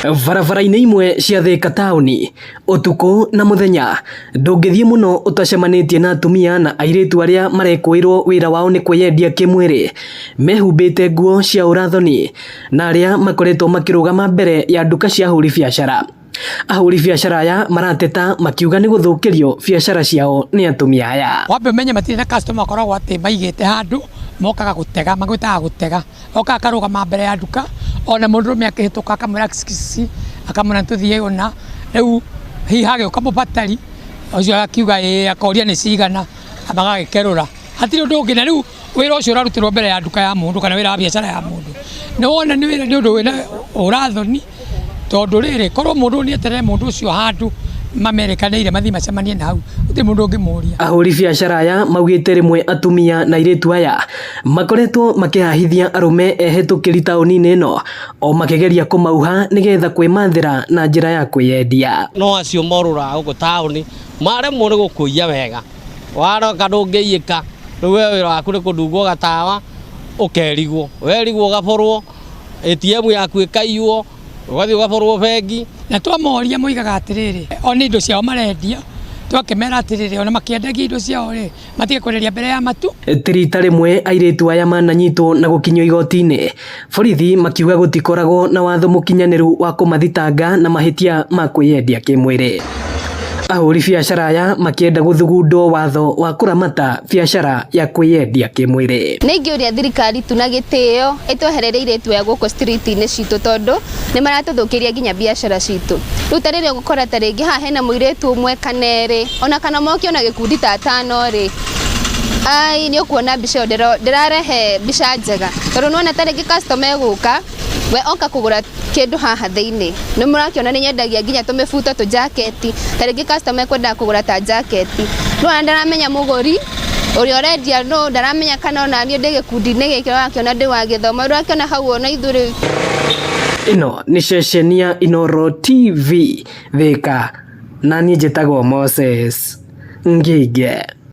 Barabara-inĩ imwe cia Thika taũni ũtukũ na mũthenya ndũngĩthiĩ mũno ũtacemanĩtie na atumia na airĩtu arĩa marekũĩrwo wĩra wao nĩ kwĩyendia kĩmwĩrĩ, mehumbĩte nguo cia ũrathoni na arĩa makoretwo makĩrũgama mbere ya nduka cia ahũri biacara. Ahũri biacara aya marateta makiuga nĩ gũthũkĩrio biacara ciao nĩ atumia aya. Wambe menye matirĩ na customer akoragwo atĩ maigĩte handũ mokaga gũtega, magwĩtaga gũtega, oka akarũgama mbere ya nduka, ona mũndũrũme akĩhĩtũka akamwĩra kisi akamwĩra tũthiĩ ona, rĩu hihi hagĩũka mũbatari ũcio akiuga akoria nĩ cigana, magagĩkerũra, hatirĩ ũndũ ũngĩ. Na rĩu wĩra ũcio ũrarutĩrwo mbere ya nduka ya mũndũ kana wĩra wa biacara ya mũndũ, nĩ wona nĩ wĩra nĩ ũndũ wĩna ũrathoni, tondũ rĩrĩ korwo mũndũ nĩ eterere mũndũ ũcio handũ mamerekanĩire mathiĩ macemanie na hau, gũtirĩ mũndũ ũngĩmũria. Ahũri biacara aya maugĩte rĩmwe atumia na airĩtu aya makoretwo makĩhahithia arũme ehĩtũkĩri taũni-inĩ ĩno, o makĩgeria kũmauha nĩgetha kwĩmathĩra na njĩra ya kwĩyendia. No acio morũraga gũkũ taũni maremwo nĩ gũkũiya wega, waroka ndũngĩiyĩka, rĩu wĩra waku nĩ kũndungwo gatawa ũkerigwo, werigwo ũgaborwo, ATM yaku ĩkaiywo, ũgathiĩ ũgaborwo bengi. Na twamoria moigaga atĩrĩrĩ, ona indo ciao marendia, twakĩmera atĩrĩrĩ ona makĩendagia indo ciao rĩ matige kwenderia mbere ya matu. Ti rita rĩmwe airĩtu aya mananyitwo na gũkinyio igoti-inĩ, borithi makiuga gũtikoragwo na watho mũkinyanĩru wa kũmathitanga na mahĩtia ma kwĩyendia kĩmwĩrĩ. Ahũri biacara aya makĩenda gũthugundwo watho wa kũramata biacara ya kwĩyendia kĩmwĩrĩ. Nĩ ingĩũria thirikari tu na gĩtĩo ĩtweherere airĩtu aya gũkũ street-inĩ citũ, tondũ nĩ maratũthũkĩria nginya biacara citũ. Rĩu ta rĩrĩa ũgũkora ta rĩngĩ haha hena mũirĩtu ũmwe kana erĩ, ona kana moke ona gĩkundi ta atano rĩ, nĩ ũkuona mbica ĩyo ndĩrarehe mbica njega, tondũ nĩwona ta rĩngĩ customer egũka we oka kũgũra kĩndũ haha thĩinĩ, nĩ mũrakĩona nĩ nyendagia nginya tũmĩbuto tũjaketi, ta rĩngĩ customer ekwendaga kũgũra ta jaketi, no ndaramenya mũgũri ũrĩa ũrendia, no ndaramenya kana ona niĩ ndĩ gĩkundi-inĩ gĩkĩ, wakĩona ndĩ wa gĩthomo, ũrakĩona hau ona ithuĩ. Ĩno nĩ ceceni ya Inooro TV Thika, na niĩ njĩtagwo Moses Ngige.